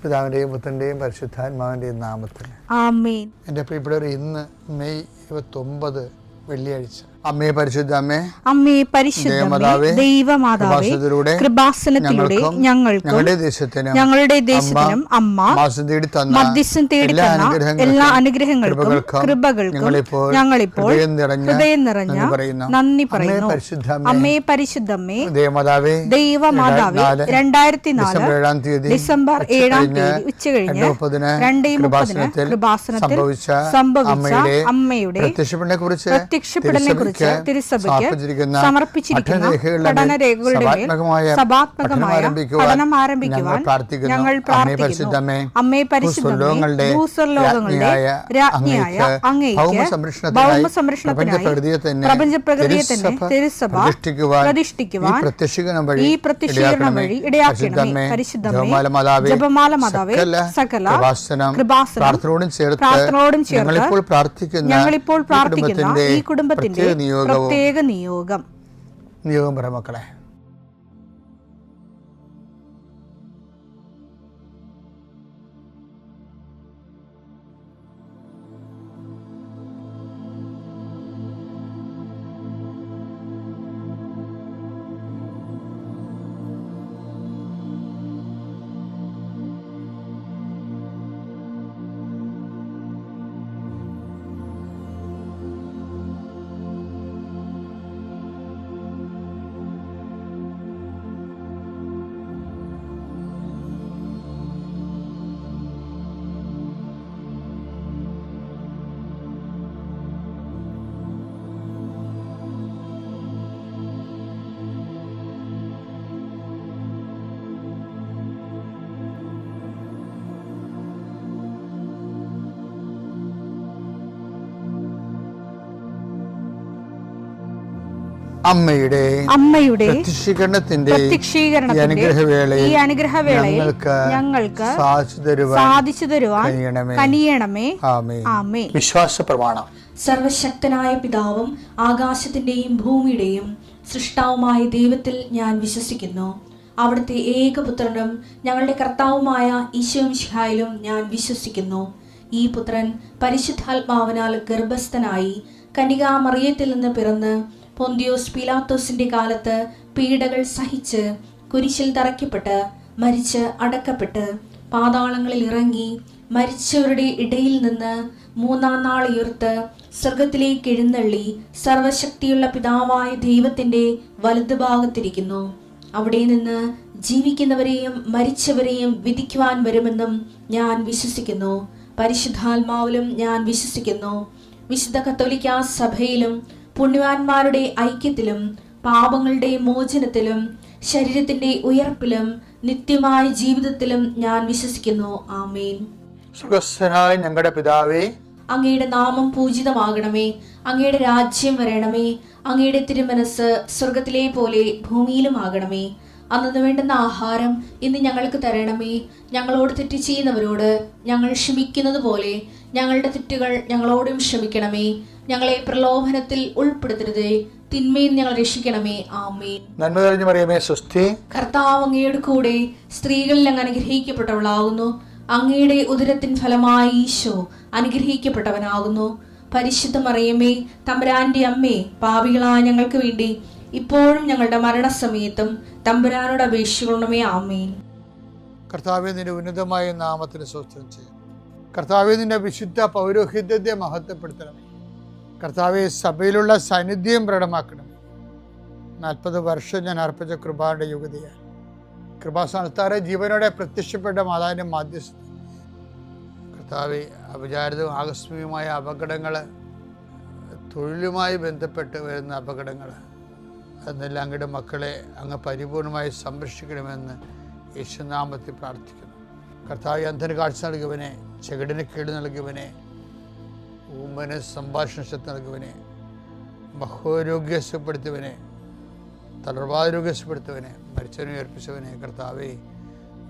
പിതാവിൻ്റെയും പുത്രൻ്റെയും പരിശുദ്ധാത്മാവിൻ്റെയും നാമത്തിൽ ആമേൻ. എൻ്റെ പ്രിയപ്പെട്ടവർ, ഇന്ന് മെയ് 29 വെള്ളിയാഴ്ച. അമ്മേ പരിശുദ്ധ അമ്മേ, അമ്മേ പരിശുദ്ധമേ, ദൈവമാതാവേ, കൃപാസനത്തിലൂടെ ഞങ്ങൾക്കും ഞങ്ങളുടെ ദേശത്തിനും അമ്മ മധ്യസ്ഥം തേടി തന്ന എല്ലാ അനുഗ്രഹങ്ങൾക്കും കൃപകൾക്കും ഞങ്ങളിപ്പോൾ ഹൃദയം നിറഞ്ഞ നന്ദി പറയുന്നു. അമ്മേ പരിശുദ്ധമേ, ദൈവമാതാവേ, 2004 ഡിസംബർ 7 ഉച്ചകഴിഞ്ഞ് 2:30 കൃപാസനത്തിൽ സംഭവിച്ച അമ്മയുടെ പ്രത്യക്ഷപ്പെടലിനെ കുറിച്ച് തിരുസഭയ്ക്ക് സമർപ്പിച്ചിരിക്കുന്ന പഠനരേഖകളുടെ മേൽ സഭാത്മകമായ പഠനം ആരംഭിക്കുവാൻ ഞങ്ങൾ പ്രാർത്ഥിക്കുന്നു. അമ്മേ പരിശുദ്ധമേ, ഭൂസ്വർലോകങ്ങളുടെ രാജ്ഞിയായ അങ്ങേയ്ക്ക് ഭൗമസംരക്ഷണത്തിനായി പ്രപഞ്ചപ്രകൃതിയെ തന്നെ തിരുസഭ പ്രതിഷ്ഠിക്കുവാൻ ഈ പ്രത്യക്ഷീകരണം വഴി ഇടയാക്കണമേ. പരിശുദ്ധമേ, ജപമാല മാതാവേ, സകല കൃപാസനം പ്രാർത്ഥനയോടും ചേർത്ത് ഞങ്ങളിപ്പോൾ പ്രാർത്ഥിക്കുന്ന ഈ കുടുംബത്തിന്റെ പ്രത്യേക നിയോഗം പറ മക്കളെ. അമ്മയുടെ പ്രത്യക്ഷീകരണത്തിന്റെ ഈ അനുഗ്രഹവേളയിൽ ഞങ്ങൾക്ക് സാധിച്ചു തരുവാൻ കനിയണമേ. ആമേൻ. വിശ്വാസ പ്രമാണം. സർവശക്തനായ പിതാവും ആകാശത്തിന്റെയും ഭൂമിയുടെയും സൃഷ്ടാവുമായ ദൈവത്തിൽ ഞാൻ വിശ്വസിക്കുന്നു. അവിടുത്തെ ഏകപുത്രനും ഞങ്ങളുടെ കർത്താവുമായ ഈശോമിശിഹായിലും ഞാൻ വിശ്വസിക്കുന്നു. ഈ പുത്രൻ പരിശുദ്ധാത്മാവിനാൽ ഗർഭസ്ഥനായി കന്യകാമറിയത്തിൽ നിന്ന് പിറന്ന് പൊന്തിയോസ് പീലാത്തോസിന്റെ കാലത്ത് പീഡകൾ സഹിച്ച് കുരിശിൽ തറയ്ക്കപ്പെട്ട് മരിച്ച് അടക്കപ്പെട്ട് പാതാളങ്ങളിൽ ഇറങ്ങി മരിച്ചവരുടെ ഇടയിൽ നിന്ന് 3-ാം നാൾ ഉയർത്ത് സ്വർഗത്തിലേക്ക് എഴുന്നള്ളി സർവശക്തിയുള്ള പിതാവായ ദൈവത്തിന്റെ വലതുഭാഗത്തിരിക്കുന്നു. അവിടെ നിന്ന് ജീവിക്കുന്നവരെയും മരിച്ചവരെയും വിധിക്കുവാൻ വരുമെന്നും ഞാൻ വിശ്വസിക്കുന്നു. പരിശുദ്ധാത്മാവിലും ഞാൻ വിശ്വസിക്കുന്നു. വിശുദ്ധ കത്തോലിക്കാ സഭയിലും പുണ്യവാന്മാരുടെ ഐക്യത്തിലും പാപങ്ങളുടെ മോചനത്തിലും ശരീരത്തിന്റെ ഉയർപ്പിലും നിത്യമായ ജീവിതത്തിലും ഞാൻ വിശ്വസിക്കുന്നു. ആമേൻ. സ്വർഗ്ഗസ്ഥനായ ഞങ്ങളുടെ പിതാവേ, അങ്ങയുടെ നാമം പൂജിതമാകണമേ. അങ്ങയുടെ രാജ്യം വരണമേ. അങ്ങയുടെ തിരുമനസ് സ്വർഗത്തിലെ പോലെ ഭൂമിയിലും ആകണമേ. അന്നു വേണ്ടുന്ന ആഹാരം ഇന്ന് ഞങ്ങൾക്ക് തരണമേ. ഞങ്ങളോട് തെറ്റ് ചെയ്യുന്നവരോട് ഞങ്ങൾ ക്ഷമിക്കുന്നത് പോലെ ഞങ്ങളുടെ തെറ്റുകൾ ഞങ്ങളോടും ക്ഷമിക്കണമേ. ഞങ്ങളെ പ്രലോഭനത്തിൽ ഉൾപ്പെടുത്തരുതേ, തിന്മയിൽ ഞങ്ങൾ രക്ഷിക്കണമേ. ആമേൻ. നന്മ നിറഞ്ഞ മറിയമേ, സ്വസ്തി. കർത്താവ് അങ്ങയുടെ കൂടെ സ്ത്രീകളിൽ അങ്ങ് അനുഗ്രഹിക്കപ്പെട്ടവളാകുന്നു. അങ്ങയുടെ ഉദരത്തിൻ ഫലമായി ഈശോ അനുഗ്രഹിക്കപ്പെട്ടവനാകുന്നു. പരിശുദ്ധ മറിയമേ, തമ്പുരാന്റെ അമ്മേ, പാപികളായ ഞങ്ങൾക്ക് വേണ്ടി ഇപ്പോഴും ഞങ്ങളുടെ മരണസമയത്തും തമ്പുരാനോട് അപേക്ഷിക്കണമേ. ആമേൻ. കർത്താവേ, നിന്റെ ഉന്നതമായ നാമത്തിന് സ്തോത്രം ചെയ്യും. കർത്താവേ, നിന്റെ വിശുദ്ധ പൗരോഹിത്യത്തെ മഹത്വപ്പെടുത്തണമേ. കർത്താവെ, സഭയിലുള്ള സാന്നിധ്യം പ്രകടമാക്കണമേ. 40 വർഷം ഞാൻ അർപ്പിച്ച കൃപാന്റെ യുഗതിയാൽ കൃപാസ്ഥാനത്താറെ ജീവനോടെ പ്രത്യക്ഷപ്പെട്ട മാതാവിന്റെ മാധ്യസ്ഥ കർത്താവെ, അപചാരിതവും ആകസ്മികമായ അപകടങ്ങൾ, തൊഴിലുമായി ബന്ധപ്പെട്ട് വരുന്ന അപകടങ്ങൾ, അതെല്ലാം അങ്ങയുടെ മക്കളെ അങ്ങ് പരിപൂർണമായി സംരക്ഷിക്കണമെന്ന് യേശുനാമത്തിൽ പ്രാർത്ഥിക്കുന്നു. കർത്താവ്, അന്ധന് കാഴ്ച നൽകിയവനെ, ചെകിടിന് കേട് നൽകിയവനെ, ഊമന് സംഭാഷണ ശക്തി നൽകിയവനെ, മഹോരോഗ്യപ്പെടുത്തിയവനെ, തളർവാരോഗ്യപ്പെടുത്തിയവനെ, മരിച്ചവനെ ഉയർപ്പിച്ചവനെ, കർത്താവേ,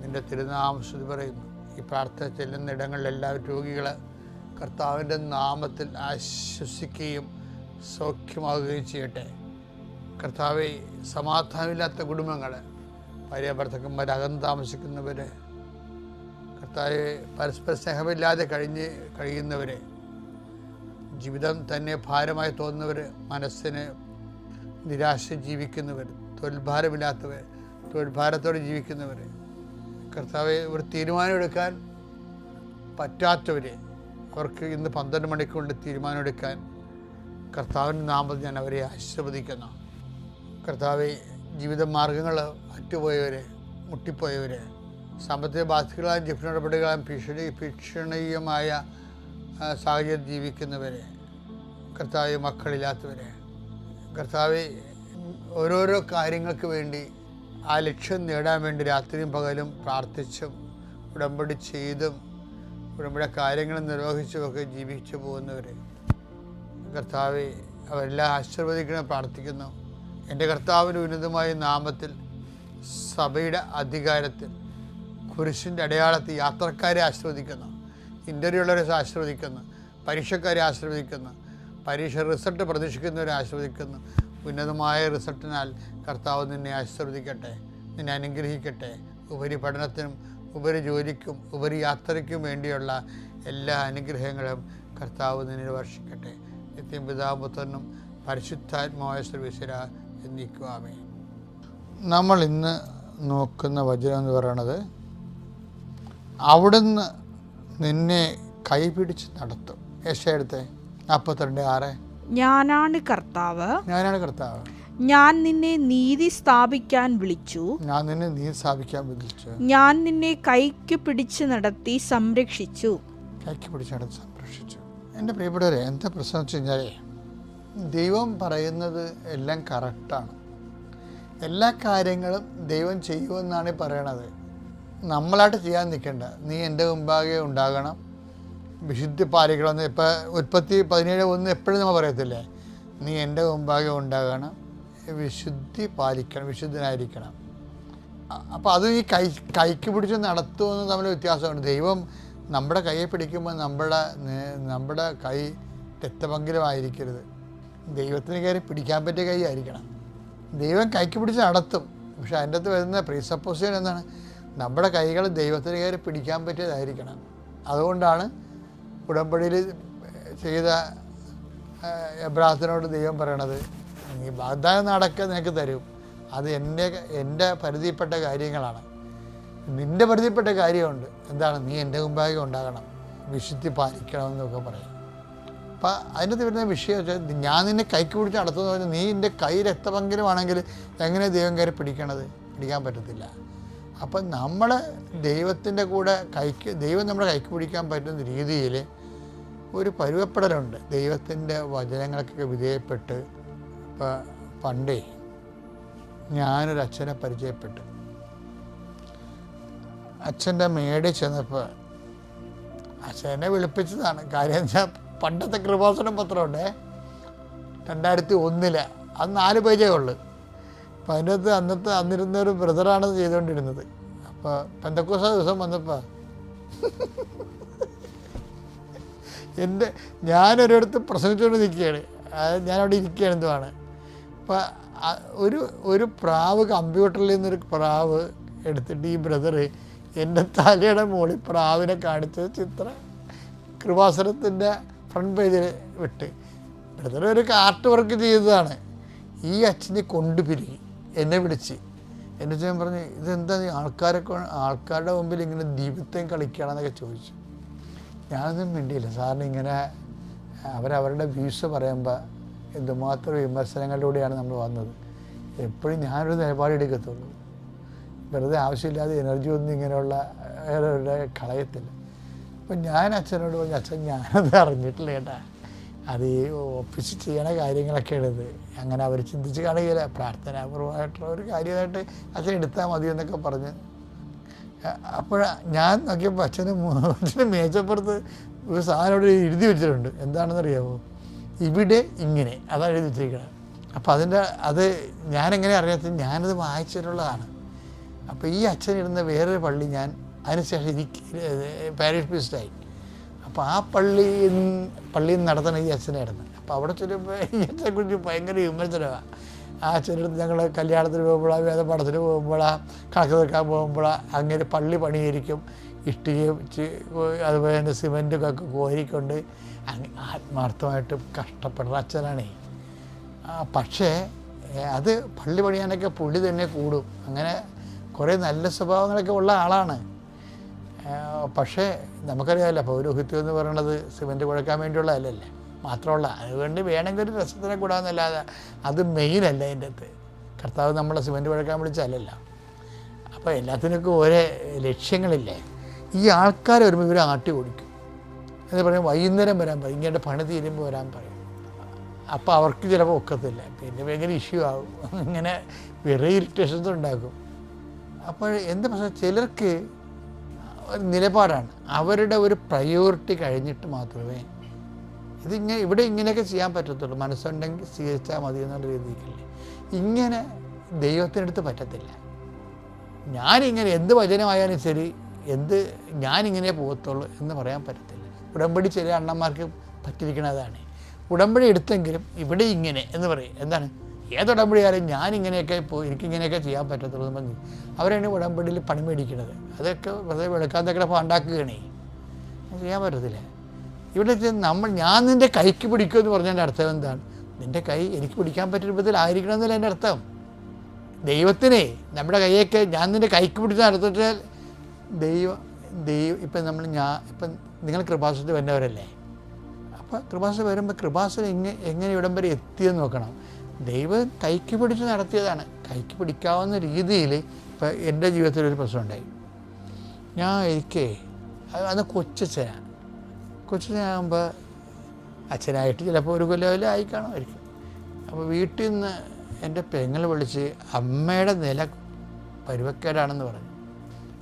നിന്റെ തിരുനാമം സ്തുതി പറയുന്നു. ഈ പ്രാർത്ഥന ചെല്ലുന്ന ഇടങ്ങളിൽ എല്ലാവരും രോഗികൾ കർത്താവിൻ്റെ നാമത്തിൽ ആശ്വസിക്കുകയും സൗഖ്യമാകുകയും ചെയ്യട്ടെ. കർത്താവെ, സമാധാനമില്ലാത്ത കുടുംബങ്ങൾ, ഭാര്യ ഭർത്താക്കന്മാർ അകന്ന് താമസിക്കുന്നവർ, കർത്താവെ, പരസ്പര സ്നേഹമില്ലാതെ കഴിയുന്നവരെ, ജീവിതം തന്നെ ഭാരമായി തോന്നുന്നവർ, മനസ്സിന് നിരാശ ജീവിക്കുന്നവർ, തൊഴിൽഭാരമില്ലാത്തവർ, തൊഴിൽഭാരത്തോടെ ജീവിക്കുന്നവർ, കർത്താവെ, ഒരു തീരുമാനമെടുക്കാൻ പറ്റാത്തവരെ, അവർക്ക് ഇന്ന് 12 മണിക്കൂറിൽ തീരുമാനമെടുക്കാൻ കർത്താവിൻ്റെ നാമത്തിൽ ഞാൻ അവരെ ആശീർവദിക്കുന്നു. കർത്താവെ, ജീവിത മാർഗങ്ങൾ അറ്റുപോയവരെ, മുട്ടിപ്പോയവരെ, സാമ്പത്തിക ബാധ്യതകളായും ജീവനടപടികളായും ഭീഷണീയമായ സാഹചര്യം ജീവിക്കുന്നവരെ, കർത്താവെ, മക്കളില്ലാത്തവരെ, കർത്താവെ, ഓരോരോ കാര്യങ്ങൾക്ക് വേണ്ടി ആ ലക്ഷ്യം നേടാൻ വേണ്ടി രാത്രിയും പകലും പ്രാർത്ഥിച്ചും ഉടമ്പടി ചെയ്തും ഉടമ്പടി കാര്യങ്ങൾ നിർവഹിച്ചുമൊക്കെ ജീവിച്ചു പോകുന്നവരെ, കർത്താവെ, അവരെല്ലാം ആശീർവദിക്കണം പ്രാർത്ഥിക്കുന്നു. എൻ്റെ കർത്താവിൻ്റെ ഉന്നതമായ നാമത്തിൽ, സഭയുടെ അധികാരത്തിൽ, കുരിശിൻ്റെ അടയാളത്തിൽ യാത്രക്കാരെ ആശീർവദിക്കുന്നു, ഇൻ്റർവ്യൂ ഉള്ളവരെ ആശീർവദിക്കുന്നു, പരീക്ഷക്കാരെ ആശീർവദിക്കുന്നു, പരീക്ഷ റിസൾട്ട് പ്രതീക്ഷിക്കുന്നവരെ ആശീർവദിക്കുന്നു. ഉന്നതമായ റിസൾട്ടിനാൽ കർത്താവ് നിന്നെ ആശീർവദിക്കട്ടെ, നിന്നെ അനുഗ്രഹിക്കട്ടെ. ഉപരിപഠനത്തിനും ഉപരിജോലിക്കും ഉപരിയാത്രയ്ക്കും വേണ്ടിയുള്ള എല്ലാ അനുഗ്രഹങ്ങളും കർത്താവ് നിന്നെ വർഷിക്കട്ടെ. നിത്യം പിതാവും പുത്രനും പരിശുദ്ധാത്മാവായ സർവീശ്വര എന്നേക്കും ആമേൻ. നമ്മൾ ഇന്ന് നോക്കുന്ന വചനം എന്ന് പറയുന്നത്, അവിടുന്ന് നിന്നെ കൈപിടിച്ച് നടത്തും. യെശയ്യാ 42:6. ഞാനാണ് കർത്താവ്, ഞാനാണ് കർത്താവ്, ഞാൻ നിന്നെ നീതി സ്ഥാപിക്കാൻ വിളിച്ചു, ഞാൻ നിന്നെ നീതി സ്ഥാപിക്കാൻ വിളിച്ചു, ഞാൻ നിന്നെ കൈക്ക് പിടിച്ച് നടത്തി സംരക്ഷിച്ചു. കൈക്ക് പിടിച്ച് നടത്തി സംരക്ഷിച്ചു. എൻ്റെ പ്രിയപ്പെട്ടവരെ, എന്താ പ്രശ്നം വെച്ച് കഴിഞ്ഞാൽ, ദൈവം പറയുന്നത് എല്ലാം കറക്റ്റാണ്. എല്ലാ കാര്യങ്ങളും ദൈവം ചെയ്യുമെന്നാണ് പറയണത്. നമ്മളായിട്ട് ചെയ്യാൻ നിൽക്കണ്ട. നീ എൻ്റെ മുമ്പാകെ ഉണ്ടാകണം, വിശുദ്ധി പാലിക്കണമെന്ന്. ഇപ്പം ഉൽപ്പത്തി 17:1 എപ്പോഴും നമ്മൾ പറയത്തില്ലേ, നീ എൻ്റെ മുമ്പാകെ ഉണ്ടാകണം, വിശുദ്ധി പാലിക്കണം, വിശുദ്ധനായിരിക്കണം. അപ്പോൾ അത് ഈ കൈക്ക് പിടിച്ച് നടത്തുമെന്ന് തമ്മിൽ വ്യത്യാസമുണ്ട്. ദൈവം നമ്മുടെ കൈയെ പിടിക്കുമ്പോൾ നമ്മുടെ കൈ രക്തപങ്കിലമായിരിക്കരുത്. ദൈവത്തിന് കയറി പിടിക്കാൻ പറ്റിയ കൈ ആയിരിക്കണം. ദൈവം കൈക്ക് പിടിച്ച് നടത്തും, പക്ഷെ അതിൻ്റെ അകത്ത് വരുന്ന പ്രീസപ്പോസിഷൻ എന്താണ്, നമ്മുടെ കൈകൾ ദൈവത്തിന് കയറി പിടിക്കാൻ പറ്റിയതായിരിക്കണം. അതുകൊണ്ടാണ് ഉടമ്പടിയിൽ ചെയ്ത എബ്രാഹത്തിനോട് ദൈവം പറയണത്, നീ വാഗ്ദാനം നടക്കുക നിനക്ക് തരും, അത് എൻ്റെ പരിധിപ്പെട്ട കാര്യങ്ങളാണ്. നിൻ്റെ പരിധിപ്പെട്ട കാര്യമുണ്ട്, എന്താണ്, നീ എൻ്റെ മുമ്പാകെ ഉണ്ടാകണം, വിശുദ്ധി പാലിക്കണമെന്നൊക്കെ പറയും. അപ്പം അതിനകത്ത് വരുന്ന വിഷയം വെച്ചാൽ, ഞാൻ നിന്നെ കൈക്ക് പിടിച്ച് നടത്തുമെന്ന് പറഞ്ഞാൽ, നീ എൻ്റെ കൈ രക്തപങ്കിലുമാണെങ്കിൽ എങ്ങനെ ദൈവം കയറി പിടിക്കാൻ പറ്റത്തില്ല. അപ്പം നമ്മൾ ദൈവത്തിൻ്റെ കൂടെ ദൈവം നമ്മുടെ കൈക്ക് പിടിക്കാൻ പറ്റുന്ന രീതിയിൽ ഒരു പരുവപ്പെടലുണ്ട്. ദൈവത്തിൻ്റെ വചനങ്ങൾക്കൊക്കെ വിധേയപ്പെട്ട്. ഇപ്പം പണ്ടേ ഞാനൊരു അച്ഛനെ പരിചയപ്പെട്ടു. അച്ഛൻ്റെ മേടിൽ ചെന്നപ്പോൾ അച്ഛനെ വിളിപ്പിച്ചതാണ്. കാര്യം വെച്ചാൽ പണ്ടത്തെ കൃപാസനം പത്രമുണ്ടേ, 2001 അത് 4 പേജേ ഉള്ളു. അപ്പം അതിനകത്ത് അന്നിരുന്നൊരു ബ്രദറാണ് ചെയ്തുകൊണ്ടിരുന്നത്. അപ്പോൾ പെന്തക്കോസ്ത ദിവസം വന്നപ്പോൾ ഞാനൊരിടത്ത് പ്രസംഗിച്ചുകൊണ്ട് നിൽക്കുകയാണ്. ഞാനവിടെ ഇരിക്കുകയാണ്, എന്തുവാണ്. അപ്പം ഒരു പ്രാവ്, കമ്പ്യൂട്ടറിൽ നിന്നൊരു പ്രാവ് എടുത്തിട്ട് ഈ ബ്രദർ എൻ്റെ തലയുടെ മുകളിൽ പ്രാവിനെ കാണിച്ച ചിത്രം കൃപാസനത്തിൻ്റെ ഫ്രണ്ട് പേജിൽ വിട്ട്. ബ്രദർ ഒരു ആർട്ട് വർക്ക് ചെയ്തതാണ്. ഈ അച്ഛനെ കൊണ്ടുപിരികി എന്നെ വിളിച്ച്. എന്നെ ഞാൻ പറഞ്ഞു, ഇതെന്താ നീ ആൾക്കാരുടെ മുമ്പിൽ ഇങ്ങനെ ദീപത്തെയും കളിക്കുകയാണെന്നൊക്കെ ചോദിച്ചു. ഞാനൊന്നും മിണ്ടിയില്ല. സാറിന് ഇങ്ങനെ അവരവരുടെ വ്യൂസ് പറയുമ്പോൾ എന്തുമാത്രം വിമർശനങ്ങളിലൂടെയാണ് നമ്മൾ വന്നത്. എപ്പോഴും ഞാനൊരു നിലപാടെടുക്കത്തുള്ളൂ. വെറുതെ ആവശ്യമില്ലാതെ എനർജി ഒന്നും ഇങ്ങനെയുള്ള കളയത്തില്ല. അപ്പം ഞാൻ അച്ഛനോട് പറഞ്ഞു, അച്ഛൻ ഞാനത് അറിഞ്ഞിട്ടില്ല കേട്ടാ, അത് ഈ ഓഫീസിൽ ചെയ്യണ കാര്യങ്ങളൊക്കെയാണ് ഇത്. അങ്ങനെ അവർ ചിന്തിച്ച് കാണുകയില്ല, പ്രാർത്ഥനാപൂർവമായിട്ടുള്ള ഒരു കാര്യമായിട്ട് അച്ഛൻ എടുത്താൽ മതി എന്നൊക്കെ പറഞ്ഞ്. അപ്പോൾ ഞാൻ നോക്കിയപ്പോൾ അച്ഛന് മേച്ചപ്പുറത്ത് ഒരു സാധനം ഇവിടെ എഴുതി വെച്ചിട്ടുണ്ട്. എന്താണെന്നറിയാമോ, ഇവിടെ ഇങ്ങനെ, അതാണ് എഴുതി വെച്ചിരിക്കുന്നത്. അപ്പോൾ അത് ഞാനെങ്ങനെ അറിയാത്ത, ഞാനത് വായിച്ചിട്ടുള്ളതാണ്. അപ്പോൾ ഈ അച്ഛനിരുന്ന വേറൊരു പള്ളി ഞാൻ അതിനുശേഷം പാരിഷ് പ്രീസ്റ്റായി. അപ്പോൾ ആ പള്ളിയിൽ നിന്ന് നടത്തണം ഈ അച്ഛനായിരുന്നു. അപ്പോൾ അവിടെ ചെല്ലുമ്പോൾ ഈ അച്ഛനെക്കുറിച്ച് ഭയങ്കര വിമർശനമാണ്. ആ അച്ഛനടുത്ത് ഞങ്ങൾ കല്യാണത്തിന് പോകുമ്പോഴാണ്, വേദപാഠത്തിന് പോകുമ്പോഴാണ്, കണക്ക് തീർക്കാൻ പോകുമ്പോഴാണ്, അങ്ങനെ പള്ളി പണിയിരിക്കും, ഇഷ്ടികയും അതുപോലെ തന്നെ സിമൻറ്റൊക്കെ കോരിക്കൊണ്ട് ആത്മാർത്ഥമായിട്ട് കഷ്ടപ്പെടുന്ന അച്ഛനാണേ. പക്ഷേ അത് പള്ളി പണിയാനൊക്കെ പുള്ളി തന്നെ കൂടും. അങ്ങനെ കുറേ നല്ല സ്വഭാവങ്ങളൊക്കെ ഉള്ള ആളാണ്. പക്ഷേ നമുക്കറിയാമല്ലോ പൗരോഹിത്യം എന്ന് പറയുന്നത് സിമൻറ്റ് കുഴക്കാൻ വേണ്ടിയുള്ള അല്ലല്ലേ മാത്രമല്ല, അതുകൊണ്ട് വേണമെങ്കിൽ ഒരു രസത്തിനെ കൂടാമെന്നല്ലാതെ അത് മെയിനല്ല. അതിൻ്റെ അകത്ത് കർത്താവ് നമ്മളെ സിമൻറ്റ് കുഴക്കാൻ വിളിച്ചല്ലല്ലോ. അപ്പോൾ എല്ലാത്തിനൊക്കെ ഓരോ ലക്ഷ്യങ്ങളില്ലേ. ഈ ആൾക്കാർ വരുമ്പോൾ ഇവർ ആട്ടി ഓടിക്കും എന്ന് പറയും. വൈകുന്നേരം വരാൻ പറയും, ഇങ്ങനെ പണി തീരുമ്പോൾ വരാൻ പറയും. അപ്പോൾ അവർക്ക് ചിലപ്പോൾ ഒക്കത്തില്ല, പിന്നെ ഭയങ്കര ഇഷ്യൂ ആകും. ഇങ്ങനെ വേറെ ഇറിറ്റേഷൻസ് ഉണ്ടാക്കും. അപ്പോൾ എന്താ പ്രശ്നം, ചിലർക്ക് ഒരു നിലപാടാണ്, അവരുടെ ഒരു പ്രയോറിറ്റി കഴിഞ്ഞിട്ട് മാത്രമേ ഇവിടെ ഇങ്ങനെയൊക്കെ ചെയ്യാൻ പറ്റത്തുള്ളൂ. മനസ്സുണ്ടെങ്കിൽ സ്വീകരിച്ചാൽ മതി എന്നുള്ള രീതിക്കല്ലേ. ഇങ്ങനെ ദൈവത്തിനടുത്ത് പറ്റത്തില്ല. ഞാനിങ്ങനെ എന്ത് വചനമായാലും ശരി, ഞാനിങ്ങനെ പോകത്തുള്ളൂ എന്ന് പറയാൻ പറ്റത്തില്ല. ഉടമ്പടി ചില അണ്ണന്മാർക്ക് പറ്റിയിരിക്കണതാണ്. ഉടമ്പടി എടുത്തെങ്കിലും ഇവിടെ ഇങ്ങനെ എന്ന് പറയും. എന്താണ്, ഏതുടമ്പടിയായാലും ഞാനിങ്ങനെയൊക്കെ എനിക്കിങ്ങനെയൊക്കെ ചെയ്യാൻ പറ്റത്തുള്ളൂ എന്ന് പറഞ്ഞു അവരാണ് ഉടമ്പടിയിൽ പണി മേടിക്കുന്നത്. അതൊക്കെ വെറുതെ വെളുക്കാത്തൊക്കെ ഉണ്ടാക്കുകയാണേ, ചെയ്യാൻ പറ്റത്തില്ല. ഇവിടെ ഞാൻ നിൻ്റെ കൈക്ക് പിടിക്കുമെന്ന് പറഞ്ഞതിൻ്റെ അർത്ഥം എന്താണ്? നിൻ്റെ കൈ എനിക്ക് പിടിക്കാൻ പറ്റിയ രൂപത്തിലായിരിക്കണം എന്നല്ല എൻ്റെ അർത്ഥം. ദൈവത്തിനെ നമ്മുടെ കൈയൊക്കെ ഞാൻ നിൻ്റെ കൈക്ക് പിടിച്ച് നടത്തിച്ചാൽ ദൈവം ഇപ്പം ഇപ്പം നിങ്ങൾ കൃപാസനത്തിൽ വരുന്നവരല്ലേ. അപ്പോൾ കൃപാസന വരുമ്പോൾ കൃപാസന എങ്ങനെ ഇവിടം വരെ എത്തിയെന്ന് നോക്കണം. ദൈവം കൈക്ക് പിടിച്ച് നടത്തിയതാണ്. കൈക്ക് പിടിക്കാവുന്ന രീതിയിൽ ഇപ്പം എൻ്റെ ജീവിതത്തിലൊരു പ്രശ്നമുണ്ടായി. എനിക്ക് അന്ന് കൊച്ചച്ഛനാകുമ്പോൾ അച്ഛനായിട്ട് ചിലപ്പോൾ ഒരു കൊല്ലം ആയി കാണുമായിരിക്കും. അപ്പോൾ വീട്ടിൽ നിന്ന് എൻ്റെ പെങ്ങൾ വിളിച്ച് അമ്മയുടെ നില പരുവക്കേടാണെന്ന് പറഞ്ഞു.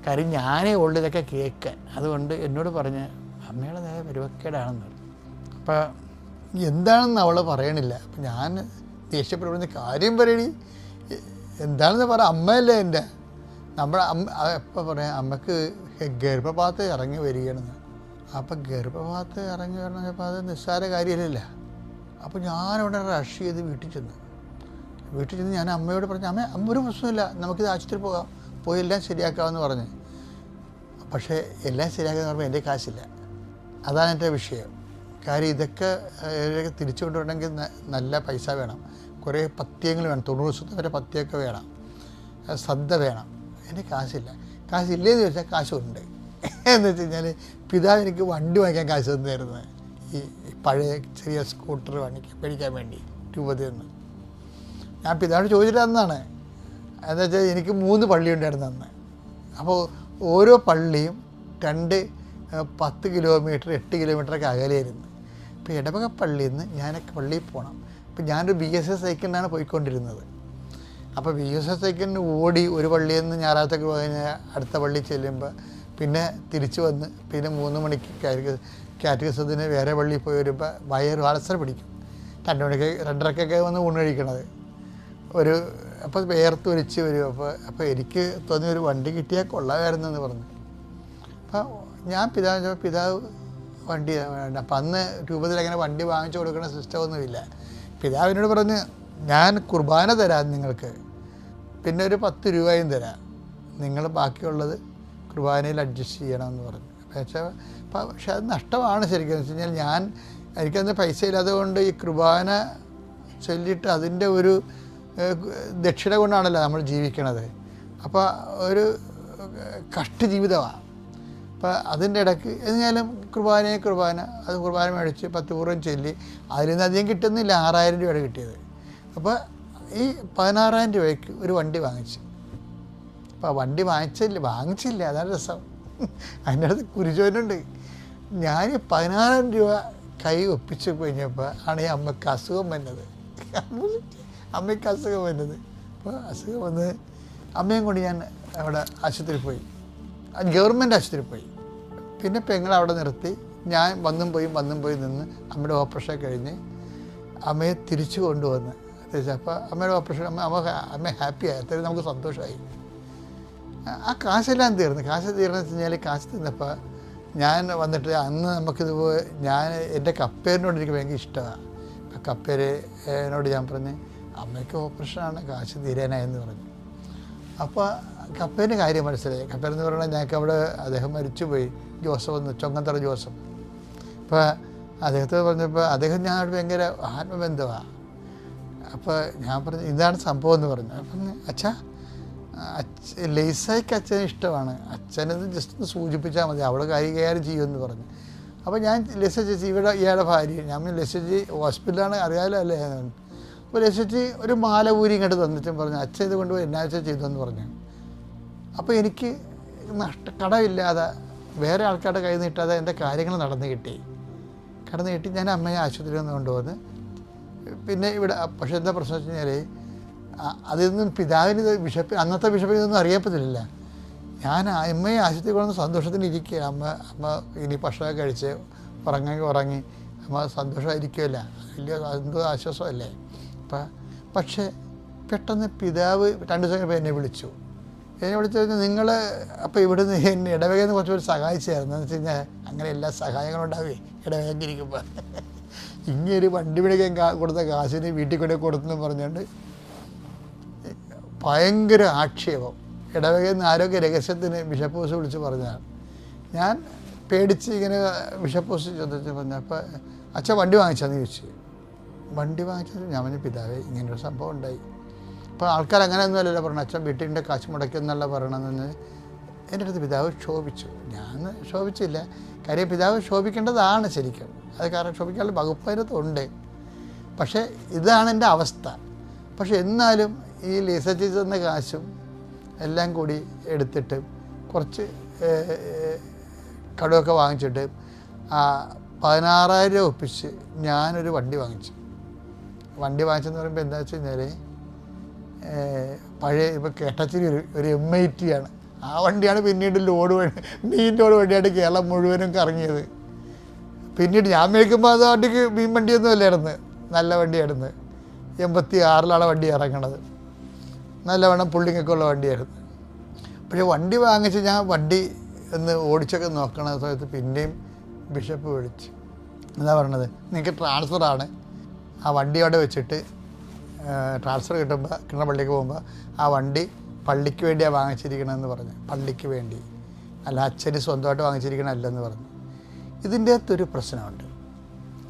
കാര്യം ഞാനേ ഉള്ളു ഇതൊക്കെ കേൾക്കാൻ. അതുകൊണ്ട് എന്നോട് പറഞ്ഞ് അമ്മയുടെ നില പരുവക്കേടാണെന്ന് പറഞ്ഞു. അപ്പോൾ എന്താണെന്ന് അവൾ പറയണില്ല. അപ്പം ഞാൻ ദേഷ്യപ്പെടുന്ന കാര്യം പറയണി എന്താണെന്ന് പറ, അമ്മയല്ലേ എൻ്റെ. നമ്മുടെ എപ്പോൾ പറയാം, അമ്മക്ക് ഗർഭപാത്രം ഇറങ്ങി വരികയാണെന്ന്. അപ്പം ഗർഭപാത്രം ഇറങ്ങി വരണമെങ്കിൽ അത് നിസ്സാര കാര്യമല്ല. അപ്പോൾ ഞാനവിടെ റഷ് ചെയ്ത് വീട്ടിൽ ചെന്ന് ഞാൻ അമ്മയോട് പറഞ്ഞു, അമ്മ ഒരു പ്രശ്നമില്ല, നമുക്കിത് ആശുപത്രി പോയി എല്ലാം ശരിയാക്കാമെന്ന് പറഞ്ഞ്. പക്ഷേ എല്ലാം ശരിയാക്കാന്ന് പറയുമ്പോൾ എൻ്റെ കാശില്ല. അതാണ് എൻ്റെ വിഷയം. കാര്യം ഇതൊക്കെ തിരിച്ചു കൊണ്ടുവരണമെങ്കിൽ നല്ല പൈസ വേണം, കുറേ പഥ്യങ്ങൾ വേണം, 90 ദിവസത്തെ വരെ പഥ്യമൊക്കെ വേണം, ശ്രദ്ധ വേണം. എൻ്റെ കാശില്ല. കാശില്ലേന്ന് ചോദിച്ചാൽ കാശുണ്ട്. എന്ന് വെച്ച് കഴിഞ്ഞാൽ പിതാവ് എനിക്ക് വണ്ടി വാങ്ങിക്കാൻ കാശ് തന്നായിരുന്നു. ഈ പഴയ ചെറിയ സ്കൂട്ടർ മേടിക്കാൻ വേണ്ടി രൂപതയിൽ നിന്ന്. ഞാൻ പിതാവിനോട് ചോദിച്ചിട്ട് തന്നാണ്. എന്താ വെച്ചാൽ എനിക്ക് 3 പള്ളി ഉണ്ടായിരുന്നു അന്ന്. അപ്പോൾ ഓരോ പള്ളിയും 10 കിലോമീറ്റർ 8 കിലോമീറ്ററൊക്കെ അകലെയായിരുന്നു. ഇപ്പോൾ ഇടവക പള്ളിയിൽ നിന്ന് ഞാനൊക്കെ പള്ളിയിൽ പോകണം. അപ്പോൾ ഞാനൊരു BSS സൈക്കിളിനാണ് പോയിക്കൊണ്ടിരുന്നത്. അപ്പോൾ BSS സൈക്കിളിന് ഓടി ഒരു പള്ളിയിൽ നിന്ന് ഞായറാഴ്ചക്ക് കഴിഞ്ഞാൽ അടുത്ത പള്ളി ചെല്ലുമ്പോൾ പിന്നെ തിരിച്ചു വന്ന് പിന്നെ 3 മണിക്ക് കാറ്റഗറിസത്തിന് വേറെ പള്ളിയിൽ പോയി വരുമ്പോൾ വയറ് അലസര പിടിക്കും. 2 മണിക്ക് 2:30 വന്ന് ഊണ് കഴിക്കണത്. അപ്പോൾ വേർത്തൊലിച്ച് വരും. അപ്പോൾ എനിക്ക് തോന്നി ഒരു വണ്ടി കിട്ടിയാൽ കൊള്ളാമായിരുന്നെന്ന് പറഞ്ഞു. അപ്പോൾ ഞാൻ പിതാവ് വണ്ടി വേണ്ട. അപ്പം അന്ന് രൂപത്തിൽ അങ്ങനെ വണ്ടി വാങ്ങിച്ചു കൊടുക്കുന്ന സിസ്റ്റമൊന്നുമില്ല. പിതാവിനോട് പറഞ്ഞ് ഞാൻ കുർബാന തരാം നിങ്ങൾക്ക്, പിന്നെ ഒരു 10 രൂപയും തരാം, നിങ്ങൾ ബാക്കിയുള്ളത് കുർബാനയിൽ അഡ്ജസ്റ്റ് ചെയ്യണമെന്ന് പറഞ്ഞു. പക്ഷേ അത് നഷ്ടമാണ് ശരിക്കും. എന്ന് വെച്ച് കഴിഞ്ഞാൽ എനിക്കന്ന് പൈസ ഇല്ലാതെ കൊണ്ട് ഈ കുർബാന ചൊല്ലിയിട്ട് അതിൻ്റെ ഒരു ദക്ഷിണ കൊണ്ടാണല്ലോ നമ്മൾ ജീവിക്കണത്. അപ്പോൾ ഒരു കഷ്ട ജീവിതമാണ്. അപ്പോൾ അതിൻ്റെ ഇടയ്ക്ക് എന്നാലും കുർബാന അത് കുർബാന മേടിച്ച് 10 പൂർവ്വം ചൊല്ലി അതിൽ നിന്ന് അധികം കിട്ടുന്നില്ല. 6000 രൂപയുടെ കിട്ടിയത്. അപ്പോൾ ഈ 16,000 രൂപയ്ക്ക് ഒരു വണ്ടി വാങ്ങിച്ചു. അപ്പോൾ വണ്ടി വാങ്ങിച്ചില്ല, അതാണ് രസം. അതിൻ്റെ അടുത്ത് കുരിശോനുണ്ട്. ഞാൻ 16,000 രൂപ കൈ ഒപ്പിച്ച് കഴിഞ്ഞപ്പോൾ ആണ് ഈ അമ്മയ്ക്ക് അസുഖം വന്നത്. അപ്പോൾ അസുഖം വന്ന് അമ്മയും കൊണ്ട് ഞാൻ അവിടെ ആശുപത്രിയിൽ പോയി, ഗവൺമെൻറ് ആശുപത്രിയിൽ പോയി. പിന്നെ പെങ്ങൾ അവിടെ നിർത്തി. ഞാൻ വന്നും പോയി നിന്ന് അമ്മയുടെ ഓപ്പറേഷൻ കഴിഞ്ഞ് അമ്മയെ തിരിച്ചു കൊണ്ടുവന്ന്. അപ്പോൾ അമ്മയുടെ ഓപ്പറേഷൻ അമ്മ ഹാപ്പിയായി. അത്രയും നമുക്ക് സന്തോഷമായി. ആ കാശെല്ലാം തീർന്നു. കാശ് തീർന്നു വെച്ച് കഴിഞ്ഞാൽ കാശ് തിന്നപ്പോൾ ഞാൻ വന്നിട്ട് അന്ന് നമുക്കിതുപോലെ എൻ്റെ കപ്പേരിനോട് എനിക്ക് ഭയങ്കര ഇഷ്ടമാണ്. അപ്പം കപ്പേരിനോട് ഞാൻ പറഞ്ഞ് അമ്മയ്ക്ക് ഓപ്പറേഷനാണ്, കാശ് തീരാനായെന്ന് പറഞ്ഞു. അപ്പോൾ കപ്പേൻ്റെ കാര്യം മനസ്സിലായി. കപ്പേരെന്ന് പറഞ്ഞാൽ ഞങ്ങൾക്ക് അവിടെ അദ്ദേഹം മരിച്ചുപോയി, ജോസഫ് എന്ന്, ചൊങ്ങന്തറ ജോസഫ്. അപ്പോൾ അദ്ദേഹത്തെ പറഞ്ഞപ്പോൾ അദ്ദേഹം ഞാനോട് ഭയങ്കര ആത്മബന്ധമാണ്. അപ്പോൾ ഞാൻ പറഞ്ഞു ഇതാണ് സംഭവം എന്ന് പറഞ്ഞു. അപ്പം അച്ഛാ ലേസായിക്ക് അച്ഛന് ഇഷ്ടമാണ്, അച്ഛനത് ജസ്റ്റ് ഒന്ന് സൂചിപ്പിച്ചാൽ മതി, അവൾ കൈകാര്യം ചെയ്യുമെന്ന് പറഞ്ഞു. അപ്പോൾ ഞാൻ ലേസ ചേച്ചി ഇവിടെ ഇയാളുടെ ഭാര്യ, ഞാൻ ലേസ ചേച്ചി ഹോസ്പിറ്റലാണ് അറിയാമല്ലോ അല്ലേ. അപ്പോൾ ലേസ ചേച്ചി ഒരു മാല ഊരി ഇങ്ങോട്ട് തന്നിട്ടും പറഞ്ഞു അച്ഛൻ ഇത് കൊണ്ടുപോയി എന്നാ വെച്ചാൽ ചെയ്തെന്ന് പറഞ്ഞു. അപ്പോൾ എനിക്ക് കടമില്ലാതെ വേറെ ആൾക്കാരുടെ കയ്യിൽ നീട്ടാതെ എൻ്റെ കാര്യങ്ങൾ നടന്നു കിട്ടി. ഞാൻ അമ്മയെ ആശുപത്രിയിൽ നിന്ന് കൊണ്ടുവന്ന് പിന്നെ ഇവിടെ. പക്ഷേ എന്താ പ്രശ്നം വെച്ച് കഴിഞ്ഞാൽ അതിൽ നിന്നും പിതാവിന് അന്നത്തെ ബിഷപ്പിന് ഇതൊന്നും അറിയപ്പെട്ടില്ല. ഞാൻ അമ്മയെ ആശുപത്രി കൊണ്ടുവന്ന് സന്തോഷത്തിന് ഇരിക്കുക. അമ്മ ഇനി ഭക്ഷണമൊക്കെ കഴിച്ച് ഉറങ്ങി അമ്മ സന്തോഷമായിരിക്കുമല്ല, വലിയ എന്തോ ആശ്വാസമല്ലേ. പക്ഷേ പെട്ടെന്ന് പിതാവ് 2 ദിവസം കഴിഞ്ഞപ്പോൾ എന്നെ വിളിച്ചു കഴിഞ്ഞാൽ നിങ്ങൾ അപ്പോൾ ഇവിടുന്ന് എന്നെ ഇടവകയിൽ നിന്ന് കുറച്ച് പേര് സഹായിച്ചായിരുന്നു. എന്ന് വെച്ച് കഴിഞ്ഞാൽ അങ്ങനെ എല്ലാ സഹായങ്ങളും ഉണ്ടാവേ ഇടവകയ്ക്ക് ഇരിക്കുമ്പോൾ. ഇങ്ങനൊരു വണ്ടി പിടിക്കാൻ കൊടുത്ത കാശിന് വീട്ടിൽ കൊണ്ടേ കൊടുത്തെന്ന് പറഞ്ഞുകൊണ്ട് ഭയങ്കര ആക്ഷേപം. ഇടവകയിൽ നിന്ന് ആരോഗ്യ രഹസ്യത്തിന് ബിഷപ്പ് ഹൗസ് വിളിച്ച് പറഞ്ഞതാണ്. ഞാൻ പേടിച്ച് ഇങ്ങനെ ബിഷപ്പ് ഹൗസ് ചോദിച്ചു പറഞ്ഞു. അപ്പോൾ അച്ഛൻ വണ്ടി വാങ്ങിച്ചാന്ന് ചോദിച്ചു. വണ്ടി വാങ്ങിച്ചത് ഞാൻ പറഞ്ഞു പിതാവേ ഇങ്ങനൊരു സംഭവം ഉണ്ടായി. അപ്പോൾ ആൾക്കാർ അങ്ങനെയൊന്നും അല്ലല്ലോ പറഞ്ഞു, അച്ഛൻ വീട്ടിൻ്റെ കാശ് മുടക്കിയെന്നല്ല പറയണമെന്ന്. എൻ്റെ അടുത്ത് പിതാവ് ക്ഷോഭിച്ചു. ഞാൻ ക്ഷോഭിച്ചില്ല, കാര്യം പിതാവ് ക്ഷോഭിക്കേണ്ടതാണ് ശരിക്കും. അത് കാരണം ക്ഷോഭിക്കാനുള്ള വകുപ്പ് അതിനകത്തുണ്ട്. പക്ഷേ ഇതാണ് എൻ്റെ അവസ്ഥ. പക്ഷെ എന്നാലും ഈ ലേസ ചേച്ചി തന്ന കാശും എല്ലാം കൂടി എടുത്തിട്ട് കുറച്ച് കടമൊക്കെ വാങ്ങിച്ചിട്ട് 16,000 രൂപ ഒപ്പിച്ച് ഞാനൊരു വണ്ടി വാങ്ങിച്ചു. വണ്ടി വാങ്ങിച്ചെന്ന് പറയുമ്പോൾ എന്താ വെച്ച് കഴിഞ്ഞാൽ പഴയ ഇപ്പോൾ കേട്ടച്ചിരി ഒരു M80 ആണ്. ആ വണ്ടിയാണ് പിന്നീട് മീൻ ലോഡ് വണ്ടിയായിട്ട് കേരളം മുഴുവനും കറങ്ങിയത്. പിന്നീട് ഞാൻ മേടിക്കുമ്പോൾ അത് വണ്ടിക്ക് മീൻ വണ്ടിയൊന്നും അല്ലായിരുന്നു, നല്ല വണ്ടിയായിരുന്നു. 86-ലാണ് വണ്ടി ഇറങ്ങണത്, നല്ലവണ്ണം പുള്ളിങ്ങൊക്കെ ഉള്ള വണ്ടിയായിരുന്നു. പക്ഷേ വണ്ടി വാങ്ങിച്ച് ഞാൻ വണ്ടി ഒന്ന് ഓടിച്ചൊക്കെ നോക്കണ സമയത്ത് പിന്നെയും ബിഷപ്പ് വിളിച്ച് എന്താ പറയണത്, നിങ്ങൾക്ക് ട്രാൻസ്ഫറാണ്, ആ വണ്ടി അവിടെ വെച്ചിട്ട് ട്രാൻസ്ഫർ കിട്ടുന്ന പള്ളിക്ക് പോകുമ്പോൾ ആ വണ്ടി പള്ളിക്ക് വേണ്ടിയാണ് വാങ്ങിച്ചിരിക്കണമെന്ന് പറഞ്ഞു. പള്ളിക്ക് വേണ്ടി, അല്ല അച്ഛന് സ്വന്തമായിട്ട് വാങ്ങിച്ചിരിക്കണമല്ലെന്ന് പറഞ്ഞു. ഇതിൻ്റെ അകത്തൊരു പ്രശ്നമുണ്ട്.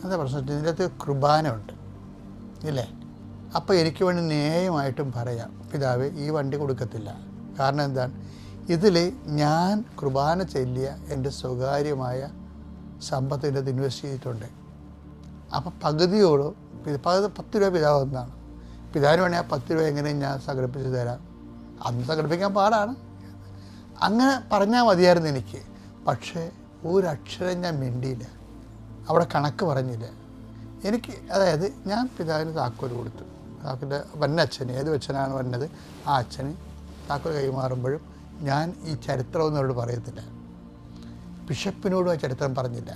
എന്താ പ്രശ്നം? ഇതിൻ്റെ അകത്ത് കുർബാന ഉണ്ട് ഇല്ലേ. അപ്പോൾ എനിക്ക് വേണ്ടി ന്യായമായിട്ടും പറയാം പിതാവ് ഈ വണ്ടി കൊടുക്കത്തില്ല. കാരണം എന്താണ്, ഇതിൽ ഞാൻ കുർബാന ചൊല്ലിയ എൻ്റെ സ്വകാര്യമായ സമ്പത്തിൻ്റെ അത് ഇൻവെസ്റ്റ് ചെയ്തിട്ടുണ്ട്. അപ്പോൾ പകുതിയോടും 10 രൂപ പിതാവ് ഒന്നാണ്. പിതാവിന് വേണമെങ്കിൽ ആ 10 രൂപ എങ്ങനെയും ഞാൻ സംഘടിപ്പിച്ച് തരാം. അന്ന് സംഘടിപ്പിക്കാൻ പാടാണ്. അങ്ങനെ പറഞ്ഞാൽ മതിയായിരുന്നു എനിക്ക്. പക്ഷേ ഒരക്ഷരം ഞാൻ മിണ്ടിയില്ല, അവിടെ കണക്ക് പറഞ്ഞില്ല. എനിക്ക് അതായത് ഞാൻ പിതാവിന് താക്കോൽ കൊടുത്തു. താക്കോല് വന്നച്ഛന്, ഏത് അച്ഛനാണ് വന്നത് ആ അച്ഛന് താക്കോൽ കൈമാറുമ്പോഴും ഞാൻ ഈ ചരിത്രമൊന്നും അവരോട് പറയത്തില്ല. ബിഷപ്പിനോടും ആ ചരിത്രം പറഞ്ഞില്ല.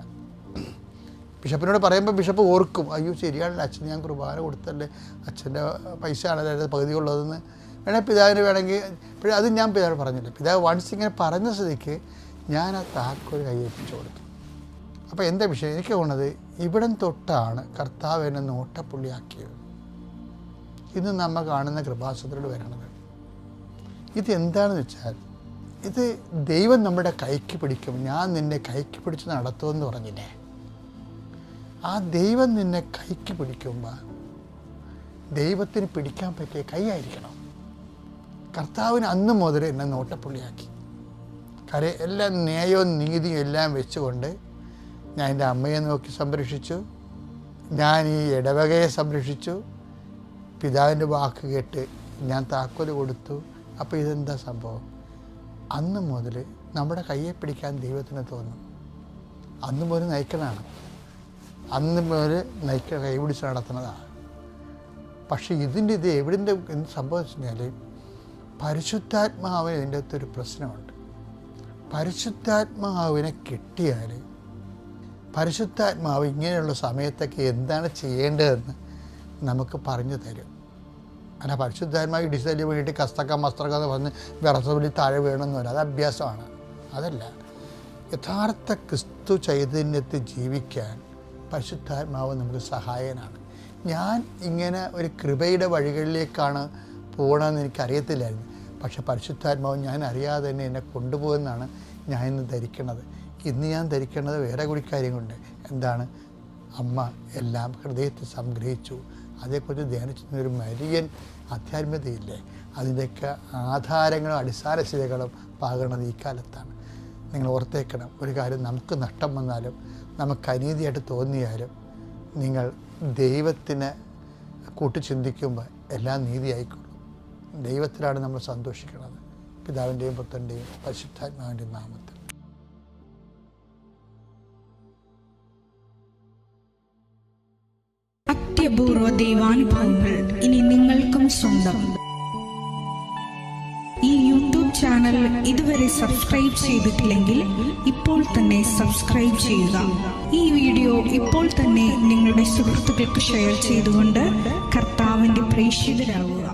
ബിഷപ്പിനോട് പറയുമ്പോൾ ബിഷപ്പ് ഓർക്കും, അയ്യോ ശരിയാണല്ലോ അച്ഛൻ ഞാൻ കുർബാന കൊടുത്തല്ലേ, അച്ഛൻ്റെ പൈസ ആണ് അതായത് പകുതിയുള്ളതെന്ന് വേണമെങ്കിൽ പിതാവിന് വേണമെങ്കിൽ. പക്ഷേ അത് ഞാൻ പിതാവിന് പറഞ്ഞില്ല. പിതാവ് വൺസ് ഇങ്ങനെ പറഞ്ഞ സ്ഥിതിക്ക് ഞാൻ ആ താക്കോൽ കൈയേൽപ്പിച്ചു കൊടുത്തു. അപ്പോൾ എന്താ വിഷയം, എനിക്ക് തോന്നുന്നത് ഇവിടം തൊട്ടാണ് കർത്താവ് എന്നെ നോട്ടപ്പുള്ളിയാക്കിയത്. ഇന്ന് നമ്മൾ കാണുന്ന കൃപാസനത്തിലൂടെ വരണത് ഇതെന്താണെന്ന് വെച്ചാൽ, ഇത് ദൈവം നമ്മുടെ കൈക്ക് പിടിക്കും. ഞാൻ നിന്നെ കൈക്ക് പിടിച്ച് നടത്തുമെന്ന് പറഞ്ഞില്ലേ, ആ ദൈവം നിന്നെ കൈക്ക് പിടിക്കുമ്പോൾ ദൈവത്തിന് പിടിക്കാൻ പറ്റിയ കൈയായിരിക്കണം. കർത്താവിന് അന്ന് മുതൽ എന്നെ നോട്ടപ്പുള്ളിയാക്കി. കാര്യം എല്ലാ ന്യായവും നീതിയും എല്ലാം വെച്ചുകൊണ്ട് ഞാൻ എൻ്റെ അമ്മയെ നോക്കി സംരക്ഷിച്ചു, ഞാൻ ഈ ഇടവകയെ സംരക്ഷിച്ചു, പിതാവിൻ്റെ വാക്ക് കേട്ട് ഞാൻ താക്കോൽ കൊടുത്തു. അപ്പോൾ ഇതെന്താ സംഭവം, അന്ന് മുതൽ നമ്മുടെ കയ്യെ പിടിക്കാൻ ദൈവത്തിന് തോന്നും. അന്ന് മുതൽ നയിക്കണതാണ്, അന്ന് മുതൽ കൈ പിടിച്ച് നടത്തുന്നതാണ്. പക്ഷേ ഇത് എവിടെൻ്റെ എന്ത് സംഭവിച്ചു കഴിഞ്ഞാൽ പരിശുദ്ധാത്മാവിന് ഇതിൻ്റെ അകത്തൊരു പ്രശ്നമുണ്ട്. പരിശുദ്ധാത്മാവിനെ കിട്ടിയാൽ പരിശുദ്ധാത്മാവ് ഇങ്ങനെയുള്ള സമയത്തൊക്കെ എന്താണ് ചെയ്യേണ്ടതെന്ന് നമുക്ക് പറഞ്ഞു തരും. അല്ല പരിശുദ്ധാത്മാവ് ഡിസൈന് വേണ്ടിയിട്ട് കസ്തക്ക മസ്തക്ക എന്ന് പറഞ്ഞ് വിറസൊലി താഴെ വീണമെന്ന് പറയാം, അത് അഭ്യാസമാണ്. അതല്ല, യഥാർത്ഥ ക്രിസ്തു ചൈതന്യത്തിൽ ജീവിക്കാൻ പരിശുദ്ധാത്മാവ് നമുക്ക് സഹായകനാണ്. ഞാൻ ഇങ്ങനെ ഒരു കൃപയുടെ വഴികളിലേക്കാണ് പോകണമെന്ന് എനിക്കറിയത്തില്ലായിരുന്നു. പക്ഷെ പരിശുദ്ധാത്മാവ് ഞാൻ അറിയാതെ തന്നെ എന്നെ കൊണ്ടുപോകുമെന്നാണ് ഞാൻ ഇന്ന് ധരിക്കുന്നത്. ഇന്ന് ഞാൻ ധരിക്കുന്നത് വേറെ കൂടി കാര്യങ്ങളുണ്ട്. എന്താണ്? അമ്മ എല്ലാം ഹൃദയത്തിൽ സംഗ്രഹിച്ചു. അതേക്കുറിച്ച് ധ്യാനിച്ചിരുന്ന ഒരു മരിയൻ ആധ്യാത്മികതയില്ലേ, അതിൻ്റെയൊക്കെ ആധാരങ്ങളും അടിസ്ഥാനശിലകളും പാകുന്നത് ഈ കാലത്താണ്. നിങ്ങൾ ഓർത്തേക്കണം, ഒരു കാര്യം നമുക്ക് നഷ്ടം വന്നാലും നമുക്ക് അനീതിയായിട്ട് തോന്നിയാലും നിങ്ങൾ ദൈവത്തിന് കൂട്ടി ചിന്തിക്കുമ്പോൾ എല്ലാം നീതിയായിക്കൊള്ളും. ദൈവത്തിലാണ് നമ്മൾ സന്തോഷിക്കുന്നത്. പിതാവിൻ്റെയും പുത്രൻ്റെയും പരിശുദ്ധാത്മാവിൻ്റെയും നാമത്തിൽ. അത്യപൂർവ ദൈവാനുഭവങ്ങൾ ഇനി നിങ്ങൾക്കും സ്വന്തം. ഈ യൂട്യൂബ് ചാനൽ ഇതുവരെ സബ്സ്ക്രൈബ് ചെയ്തിട്ടില്ലെങ്കിൽ ഇപ്പോൾ തന്നെ സബ്സ്ക്രൈബ് ചെയ്യുക. ഈ വീഡിയോ ഇപ്പോൾ തന്നെ നിങ്ങളുടെ സുഹൃത്തുക്കൾക്ക് ഷെയർ ചെയ്തുകൊണ്ട് കർത്താവിൻ്റെ പ്രേക്ഷിതരാകുക.